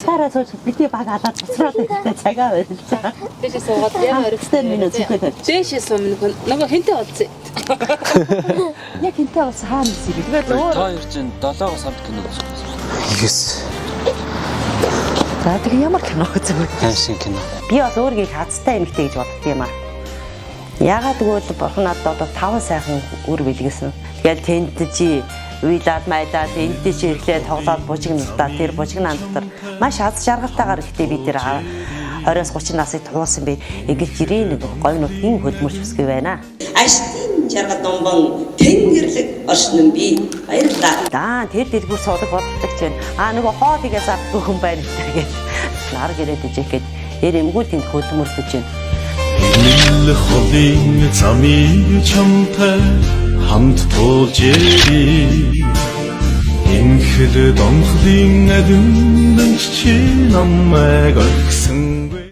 алтаараа сууж бидний баг алаад буцраад ирсэн цагаа барилжаа. Дэшээ суугаад яг оройтой минут зүгт. Дэшээ сууна нөгөө хинтээ олцсон. Яг хинтээ бас хаана гэсэн. Тэгээд өөр та хоёр чинь 7-оос хамт кино үзсэн. Yes. За тэгээ ямар кино үзэх вэ? Ханшин кино. Би бол өөрийгөө хацтай эмэгтэй гэж боддог юм аа. Яагаад гэвэл бурхан надад одоо 5 сайхан үр бэлгэсэн. Тэгэл тэнд чи уйлаад майлаад энд чи ирлээ тоглоод бужигналтаа тэр бужигнаа дотор маш аз жаргалтайгаар ихтэй би тэр 20-30 насыг туулсан би эгэл жирийн нэг гоё нутгийн хөдөлмөрч бүсгүй байна. Аштын жаргал домбон тэнгэрлэг оршин би баярлалаа. Тэр дэлгүүр суудаг боддог ч байна. Нөгөө хоолыгээ завгүй хүн байна гэж нар гэрээд ижих гээд эмгүүл тэнд хөдөлмөрлөж байна. Нил холын замыг чамтай хамт туулж ирээ. Инхэл донхлын адимдан чи намайг орхисонгүй.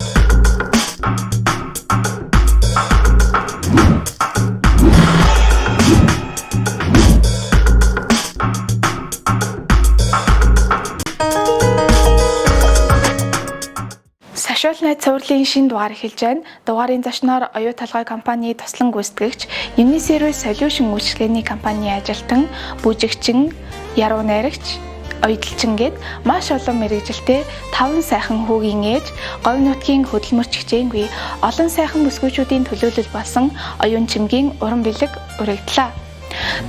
Сошиал найз цувралын шинэ дугаар эхэлж байна. Дугаарын зочноор оюу талгай компани туслан гүйцэтгэгч Uniserious Solution үйлчилгээний компани ажилтан, бүжигчин, яруу найрагч, оюуталчин гээд маш олон мэргэжилтэй 5 сайхан хүүгийн ээж, говь нутгийн хөдөлмөрч хичээнгүй олон сайхан бүсгүйчүүдийн төлөөлөл болсон оюун чимгийн уран бэлэг өргөдлөө.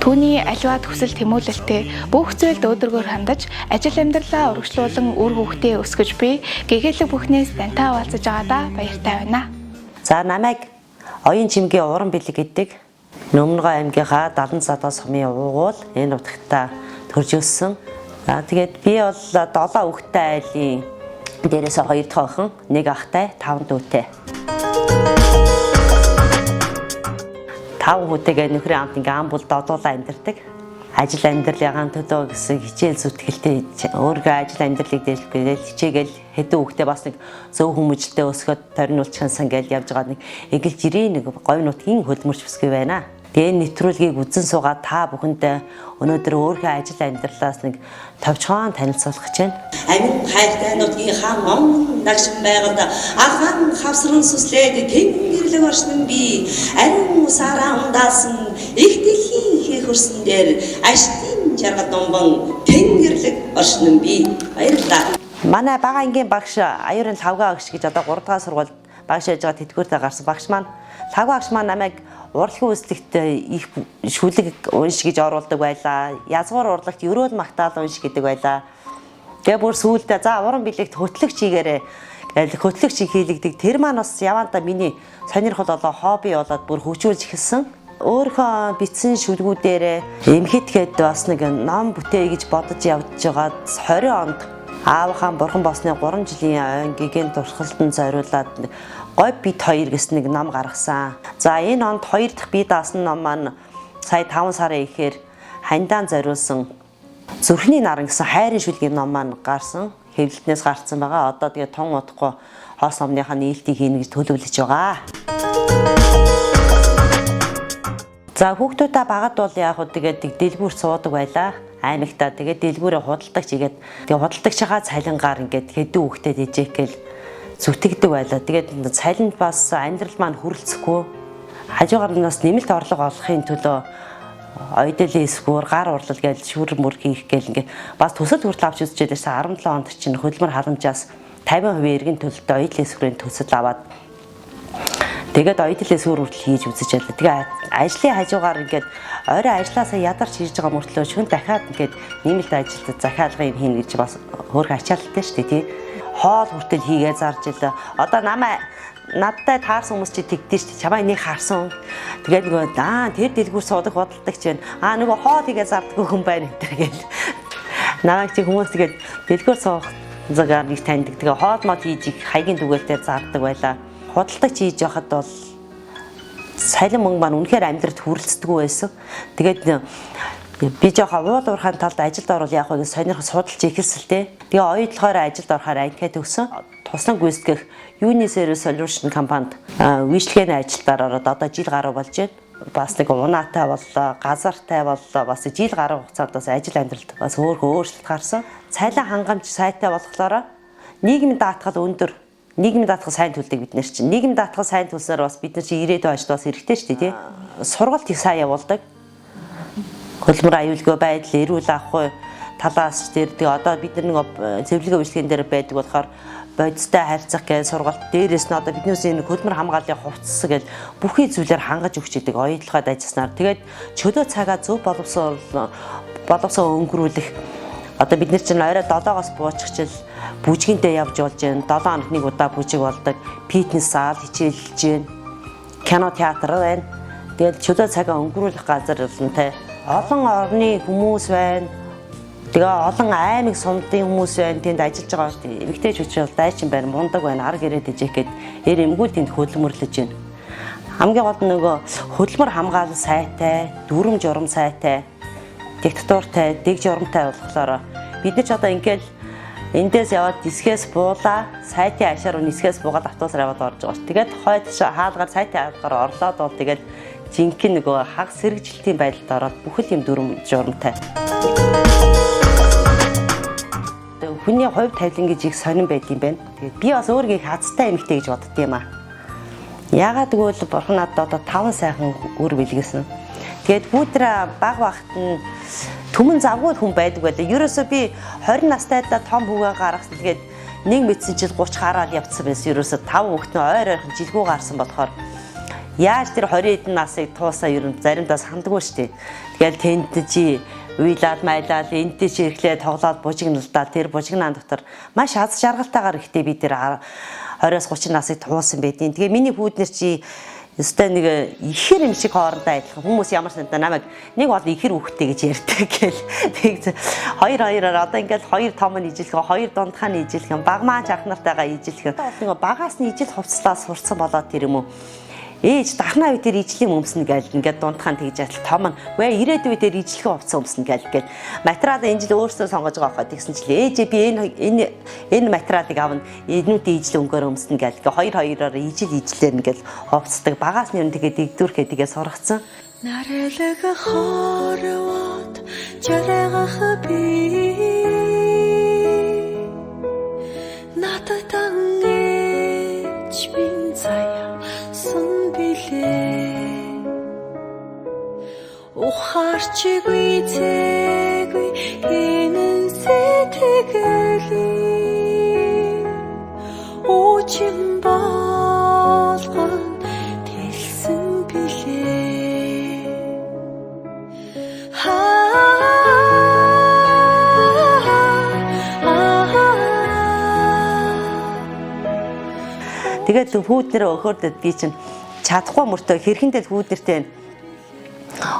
Түүний аливаад хүсэл тэмүүлэлтэй бүх зүйлд өөдрөгөөр хандаж ажил амьдралаа урагшлуулан үр хүүхдээ өсгөж буй гэгээлэг бүхнээс тантай уулзаж байгаадаа баяртай байна. За намайг оюун чимгийн уран бэлэг гэдэг Нөмнөгөө аймгийнхаа 70 садаа сумын уугуул энэ нутагтаа төрж өссөн. Тэгээд би бол 7 хүүхэдтэй айлын дээрээс 2 дахь охин, 1 ахтай, 5 дүүтэй. 5 хүүтэйгээ нөхрийн амт ингээм ам бол додуулаа амьдардаг. Ажил амьдралын төлөө гэсэн хичээл зүтгэлтэй өөргөө ажил амьдралыг дэвшүүлэхээр хичээгээл хэдэн хүүхдээ бас нэг зөв хүмүүжлтэй өсгöd тойрнуулчихсан гэж явж байгаа нэг эгэл жирийн нэг говь нутгийн хөдөлмөрч бүсгүй байна. Тэгээ нэвтрүүлгийг үзэн суугаад та бүхэндээ өнөөдөр өөрийнхөө ажил амьдралаас нэг товчхон танилцуулах гэж байна. Амин хайртай нутгийн хаан ном нагшин байгаад ахаан хавсран сүслээд тэнгэрлэг оршин би ариун сараа ундаасан их дэлхийн хийх хөрсөн дээр аштын жаргал домбон тэнгэрлэг оршин би баярлалаа. Манай бага ангийн багш аюурын лавга багш гэж одоо 3 дахь сургуульд багш яаж байгаа тэтгэвртэй гарсан багш маань лавга багш маань намайг урлагийн үзлэгт их шүлэг унш гэж оруулдаг байлаа. Язгуур урлагт өрөөл магтаал унш гэдэг байлаа. Тэгээ бүр сүүлдээ за уран билегт хөтлөгч хийгээрээ хөтлөгч хийлэгдэг. Тэр маань бас явандаа миний сонирхол болоо хобби болоод бүр хөгжүүлж эхэлсэн. Өөрийнхөө бичсэн шүлгүүдээрээ эмхэтгээд бас нэг ном бүтээе гэж бодож явж байгаа 20 онд аавынхаа бурхан болсны 3 жилийн гигийн туршилтанд зориулаад говь бит 2 гэсэн нэг ном гаргасан. За энэ онд 2 дахь бие даасан ном маань сая 5 сарын ихээр хандаан зориулсан Зүрхний наран гэсэн хайрын шүлгийн ном маань гарсан. Хэвлэлтнээс гарцсан байгаа. Одоо тэгээ тун удахгүй хоос номныхаа нээлтийг хийнэ гэж төлөвлөж байгаа. За хүүхдүүдээ багад бол яг хөө тэгээд дэлгүүр суудаг байлаа. Аймагтаа тэгээд дэлгүүрээ худалдагч игээд тэгээд худалдагчаа цалингаар ингээд хэдэн хүүхдэд ижээх гээл зүтгэдэг байлаа. Тэгээд цалинд бас амьдрал маань хүрэлцэхгүй. Хажуугаар нь бас нэмэлт орлого олохын төлөө ойдл эсгүүр гар урлал гэж шүүр мөр хийх гээл ингээд бас төсөл хүртэл авч үзчихэд байсан 17 онд чинь хөдөлмөр халамжаас 50% эргэн төлөлтөд ойдл эсгүүрийн төсөл аваад тэгээд ойдл эсгүүр хүртэл хийж үзэж байлаа. Тэгээ ажлын хажуугаар ингээд орой ажилласаа ядарч хийж байгаа мөртлөө шүн дахиад ингээд нэмэлт ажилтад захиалга юм хийнэ гэж бас хөөрхөн ачаалттай шүү дээ тий. Хоол хүртэл хийгээ зарж илээ. Одоо надтай таарсан хүмүүс чи тэгдэж шүү дээ. Чамаа энийг харсан. Тэгээд нөгөө тэр дэлгүүр суудаг бодолдогч байна. Нөгөө хоол хийгээ зардаггүй хүн байна гэдэг гэл. Намайг чи хүмүүс тэгээд дэлгүүр суух загаар нэг таньдаг. Тэгээ хоол мод хийж хаягийн түгээлтэй зардаг байлаа. Худалдагч хийж байхад бол салин мөнгө маань үнэхээр амьдралд хүрэлцдэггүй байсан. Тэгээд би жоохон уул уурхайн талд ажилд орвол яг нэг сонирхол судалж ихэлсэлтэй. Тэгээ оюутлахаараа ажилд орохоор анкет өгсөн. Туслан гүйцэтгэх Uniserious Solution компанид үйлчлэгээний ажилдаар ороод одоо жил гаруй болж байна. Бас нэг унаатай боллоо, газартай боллоо, бас жил гаруй хугацаанд бас ажил амьдралд бас өөрчлөлт гарсан. Цайлан хангамж сайтай болохоор нийгмийн даатгал өндөр. Нийгмийн даатгал сайн төлдөг бид нар чинь. Нийгмийн даатгал сайн төлснээр бас бид нар чинь ирээдүйн ажилд бас хэрэгтэй шүү дээ, тий. Сургалт их сайн явуулдаг. Хөдөлмөр аюулгүй байдал, эрүүл авахгүй талаас дээр тэгээ одоо бид нар нэг зөвлөгөө үйлчлэгэн дээр байдаг болохоор бодистой харьцах гэж сургалт дээрээс нь одоо биднээс энэ хөдөлмөр хамгааллын хувцас гэж бүхий зүйлээр хангаж өгч идэг оюутлогод ажилласнаар тэгээд чөлөө цагаа зөв боловсон өнгөрүүлэх одоо бид нар чинь орой 7-оос буучихчил бүжгинтэй явж болж байна. 7 хоног нэг удаа бүжиг болдог. Фитнес зал хичээлж байна. Кино театр байна. Тэгээд чөлөө цагаа өнгөрүүлэх газар болонтэй олон орны хүмүүс байна. Тэгээ олон аймаг сумдын хүмүүс байна. Тэнд ажиллаж байгаа эмэгтэй хүчтэй дайчин байна. Мундаг байна. Ар гэрээд ижих гээд эр эмгүүл тэнд хөдөлмөрлөж байна. Хамгийн гол нь нөгөө хөдөлмөр хамгаалал сайтай, дүрм журам сайтай, диктатуртай, дэг журамтай болохоор бид нар ч одоо ингээл эндээс яваад дисгээс буулаа, сайтын ашаар нисгээс буугаад автобусаар яваад орж байгаа. Тэгээд хойд хаалгаар сайтын хаалгаар орлоод бол тэгээд жинхэнэ нөгөө хаг сэргижилтийн байдалд ороод бүхэл юм дүрм журамтай. Хүний хувь тавилан гэж их сонирн байд юм байна. Тэгээд би бас өөрийгөө хазтай эмэгтэй гэж бодд юм аа. Яагаад гэвэл бурхан надад одоо 5 сайхан өр бэлгэсэн. Тэгээд бүгд баг багт нь түмэн завгүй хүн байдаг байлаа. Ерөөсөө би 20 настайдаа том хүүгээ гаргасан. Тэгээд нэг мэдсэн чил 30 хараад явцсан байсан. Ерөөсөө 5 хүүхдээ ойр ойрхон жилгүү гарсан болохоор яаж тэр 20 эдэн насыг туусаа ер нь заримдаа сандаггүй шүү дээ. Тэгэл тэнд чи уйлаад майлаад энд чи ирэхлээр тоглоод бужигналдаа тэр бужигнаан дотор маш аз жаргалтайгаар ихтэй би тэр 20-30 насыг туусан байдیں۔ Тэгээ миний хүүднэр чи өстой нэг ихэр юм шиг хоорондоо адилхан хүмүүс ямар сандаа намайг нэг бол ихэр хүүхдтэй гэж ярьдаг гэл. Тэг хоёр-хоёроор одоо ингээл хоёр том нь ижилхэн, хоёр дундхаа нь ижилхэн, баг маань анх нартайгаа ижилхэн. Нэг багаас нь ижил хувцлаа сурцсан болоод тэр юм уу. Ээж дахнаа үе дээр ижлийн өмснө гээл ингээд дундхаан тэгж атал том нь вэ ирээд үе дээр ижлэхэн хувцсан өмснө гээл материал энэ жил өөрсдөө сонгож байгаа хаа тэгсэн чинь ээж би энэ материалыг авна энүүдийн ижил өнгөөр өмснө гээл хоёр-хоёроор ижлээр ингээл хувцдаг багаас нь тэгээд дэгдүүрхээ тэгээ сургацсан нарэлэг хорвот жаргах би нататан ээж бин цая ухаарчгүй цэгүй хинэн сэтгэлийн уучин болгон тэлсэн билээ тэгээд хүүднэр өхөрдөд би чинь чадахгүй мөртөө хэрхэндээ хүүднэртэй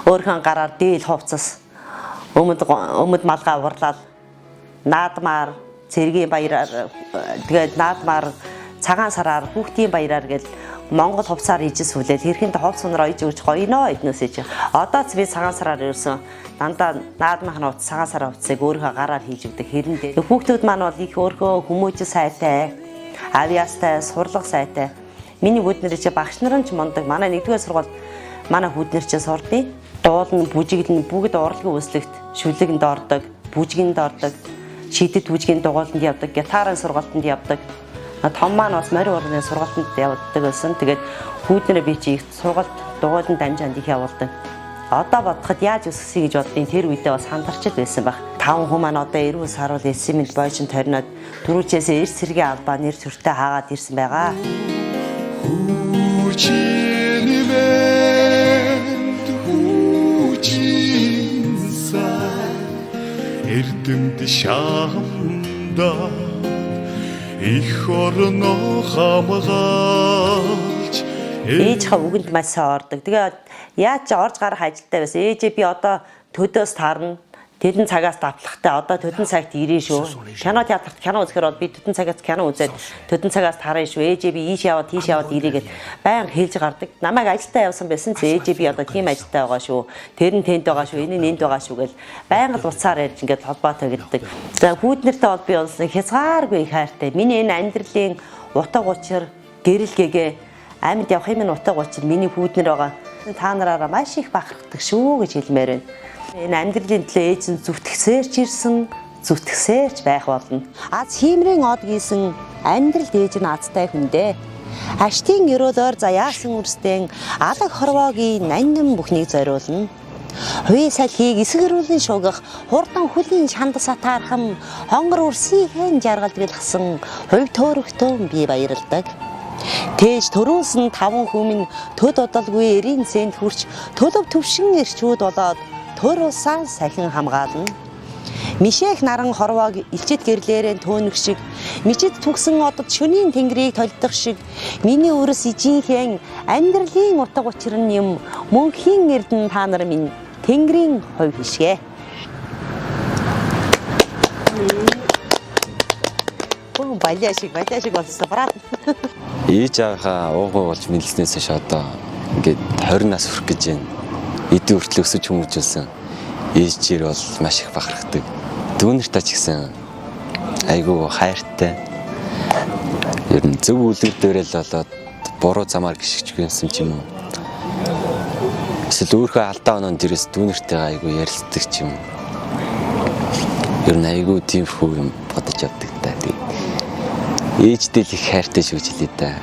өөрхөн гараар дээл хувцас өмд малгай урлаад наадмаар цэргийн баяраар тэгээд наадмаар цагаан сараар хүүхдийн баяраар гэл Монгол хувцаар ижисүүлээд хэрхэндээ хувц сунраа иж өгч гоёно эднөөсөө чи одоо би цагаан сараар ерөөсөн дандаа наадмын хувцас цагаан сараа хувцсыг өөрийнхөө гараар хийж өгдөг хэрэндээ хүүхдүүд маань бол их өөрхөө хүмүүж сайтай авиастай сурлага сайтай миний хүүднэр чи багш нарын ч мундаг манай 1-р сургууль манай хүүднэр чи сурдیں۔ Дуулна бүжиглэн бүгд урлагийн үүслэгт шүлэгэнд ордог, бүжгэнд ордог, шидэд бүжгийн дугуйланд явдаг, гитарын сургалтанд явдаг. Том маань бас морин урлагийн сургалтанд явдаг байсан. Тэгээд хүүднэрээ би чи их сургалт дугуйланд амжаанд их явуулдаг. Одоо бодоход яаж өсгсэй гэж боддیں۔ Тэр үедээ бас хандарчл байсан баг. 5 хүн маань одоо эрүүл саруул эсэмэнд бойшин торноод дөрвчээс эрс сэргийн албаа нэр төртөө хаагаад ирсэн байгаа. Эрдэмт шаамда их орно хамгаалж ээж хаа үгэнд маш сайн ордог. Тэгээд яаж ч орж гарах ажилтай байсан. Ээжээ би одоо төдөөс тарна. Тэдэн цагаас давтлахтай одоо төдөн цагт ирээ шүү. Кино театрт кино үзэхээр бол би төдөн цагаас кино үзээд төдөн цагаас тарна шүү. Ээжээ би ийш яваад тийш яваад ирээгээд баян хэлж гардаг. Намайг ажилдаа явсан байсан ч ээжээ би одоо тийм ажилдаа байгаа шүү. Тэр нь тэнд байгаа шүү. Энэ нь энд байгаа шүү гэл баян л уцаар ярьж ингээд холбоотой гэдэг. За хүүднэртэй бол би бол хязгааргүй их хайртай. Миний энэ амьдралын утга учир гэрэлгээгээ амьд явах юм утга учир миний хүүднэр байгаа. Та нараараа маш их бахархдаг шүү гэж хэлмээр байна. Энэ амьдралын төлөө ээж нь зүтгэсээр ч ирсэн, зүтгэсээрч байх болно. Аз хиймрийн од гисэн амьдрал дээж нь азтай хүндээ. Аштын өрөөлөөр заяасан үрстэн алаг хорвоогийн нандин бүхнийг зориулна. Хувийн салхийг эсгэрүүлэн шугах хурдан хөлийн шандас атаархан хонгор үрсийн жаргалдгалсан хувь төөрөгтөө би баярлдаг. Тээж төрүүлсэн 5 хүмүн төд удалгүй эрийн зэнд хүрч төлөв төвшин эрчүүд болоод төр усаа сахин хамгаална. Мишээх наран хорвоог илчит гэрлээрэн төөнөх шиг мичид түгсэн одод шөнийн тэнгэрийг толдох шиг миний өрөс ижинхэн амьдралын утга учир нь юм мөнхийн эрдэн та нар минь тэнгэрийн хувь хишгэ. Балиа шиг болсон брат. Ээж аваахаа уугуй болж мэлснээс хойш одоо ингээд 20 нас хүрэх гэж байна. Эдийн хүртэл өсөж хүмүүжүүлсэн. Ээжээр бол маш их бахархдаг. Дүүнэртээ ч гэсэн айгүй хайртай. Ер нь зөв үлгэр дээрэл болоод буруу замаар гიშгч гэнсэн ч юм уу. Эсвэл өөрөө алдаа оноонд дээрээс дүүнэртээ айгүй ярилцдаг ч юм уу. Ер нь айгүй тийм хүү юм бодож явдаг та. Ээжтэй л их хайртай шүү жилээ да.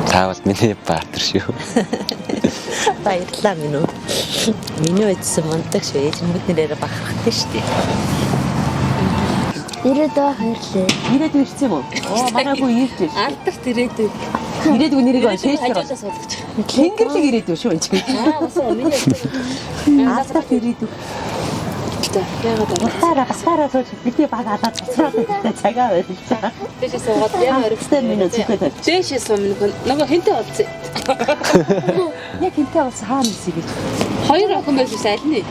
Та бол миний баатар шүү. Баярлалаа минь үү. Миний эцэс мундаг шүү. Ээж нь бүднэрээр бахархдаг шүү дээ. Ирээдүй хайрлаа. Ирээдүй ирсэн юм уу? Оо мараагүй ирж байна. Алдарт ирээдүй. Ирээдүй нэрийг шээж хажуудаа суулгаж. Тэнгэрлэг ирээдүй шүү энэ чинь. Басаа миний. Алдарт ирээдүй. Басаараа сууж бидний баг алаад цацраад байдаг цагаа байлаа. Дэшээ суугаад яг Оригстай минь зүгт. Дэшээ сууна нөгөө хинтээ олцсон. Яг хинтээ бас хаана нэсэ гэж. 2 охин байсан аль нь?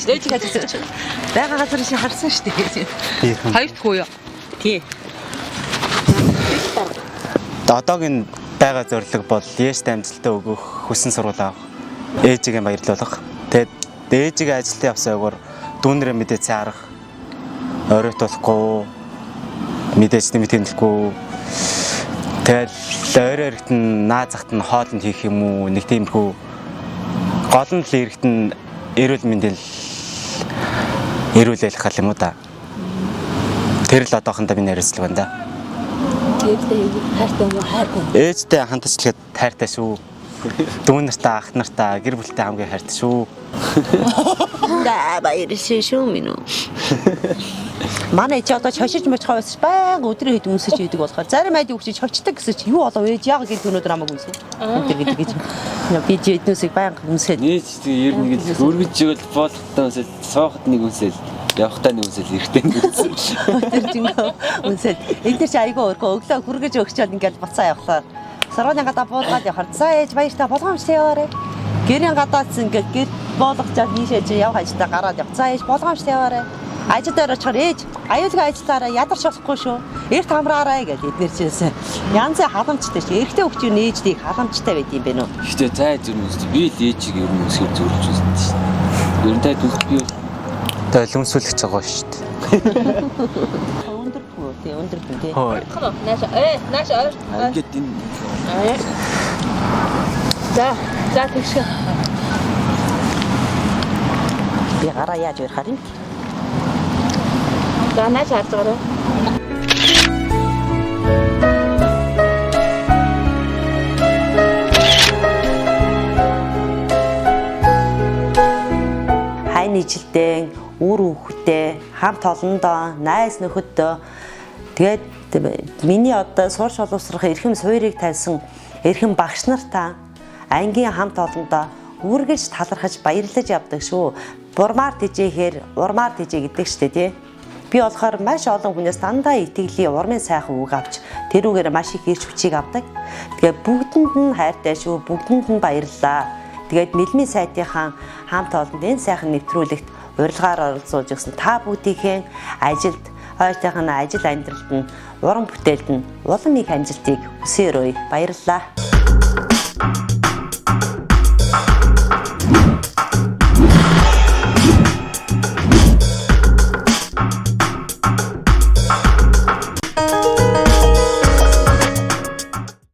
Дэжиг ажиж. Бага газар шиг харсан шүү дээ. Хоёр дахь уу юу? Тий. Одоогийн байгаа зорилго бол ээжтэй амжилтаа өгөх, хүссэн сургууль авах, ээжигээ баярлуулах. Тэгээд ээжигээ ажилтаа явсан өгөр дүүнэрээ мэдээ цаарах, оройтуулахгүй, мэдээж нэмэлт хэмнэлгүй. Тэгээд ойр эргэтэн наа захт нь хоолнд хийх юм уу, нэг тиймэрхүү гол нь л эргэтэн эрүүл мэндэл эрүүл байлгах юм уу да. Тэр л одоохондоо миний хариуцлага байна да. Ээжтэй хандцлахад хайртай шүү. Дүүнэртээ, ах нартаа, гэр бүлтэй хамгийн хайртай шүү. Баярлалаа шүү минь үү. Манай чи одоо шоширч мочхоос баян өдрөө хэд үнсэж идэг болохоор зарим айд өгч чолчдаг гэсэн чи юу болов ээж яг гэл өнөдөр хамаагүй үнсэ. Өдөр гэдэг. Би чи эднүсийг баян үнсээд. Нээж ер нь гэж өргөж игэл боолхтой үнсэл, соохот нэг үнсэл, явахтаа нэг үнсэл, эрэхтэй нэг үнсэл. Өдөр жинхэнэ үнсээд. Энд чи айгүй өргөө өглөө хүргэж өгчөөд ингээл буцаа явахлаа. Сарууны гадаа буулгаад явахаар за ээж баяртай болгоомжтой яваарэ. Гэрийн гадаац ингээд гэр болгочоод нийшээ чи яв хажтаа гараад яв. За ээж болгоомжтой яваарэ. Ажил дээр очихоор ээж аюулгүй ажиллаараа ядарч болохгүй шүү. Эрт хамраарай гэж эдгээр чийсэн. Янзын халамжтай чи. Эрэгтэй хөвчийн ээждийг халамжтай байд юм бэ нөө. Гэхдээ зай зүр үнсээ би л ээжийг ер нь үсгэр зөвлөж үзсэн шүү. Ер нь таад би Тэгээд лүмсүүлэх цаг байгаа шүү дээ. Өндөргүй тий өндөргүй тий. Хоо нааш ойр. ингээд энэ За тэгш. Би гараа яаж ярих юм? За нааш харж байгаа. Хайн ижилдээ үр хүүхдээ хамт олондоо найз нөхөдөө тэгээд миний одоо сурч боловсрох эрхэм суурийг тавьсан эрхэм багш нартаа ангийн хамт олондоо үргэлж талархаж баярлаж явдаг шүү. Бурмаар тижээхээр урмаар тижээ гэдэг штэ тий. Би болохоор маш олон хүнээс дандаа итгэлийн урмын сайхан үг авч тэрүүгээр маш их эрч хүчийг авдаг. Тэгээ бүгдэнд нь хайртай шүү. Бүгдэнд нь баярлалаа. Тэгээд Нэлмийн сайтынхаа хамт олонд энэ сайхан нэвтрүүлэгт урилгаар оролцуулж өгсөн та бүдийнхээ ажилд ойртойхон ажил амьдралд нь уран бүтээлд нь улам их амжилтыг хүсээрэй. Баярлалаа.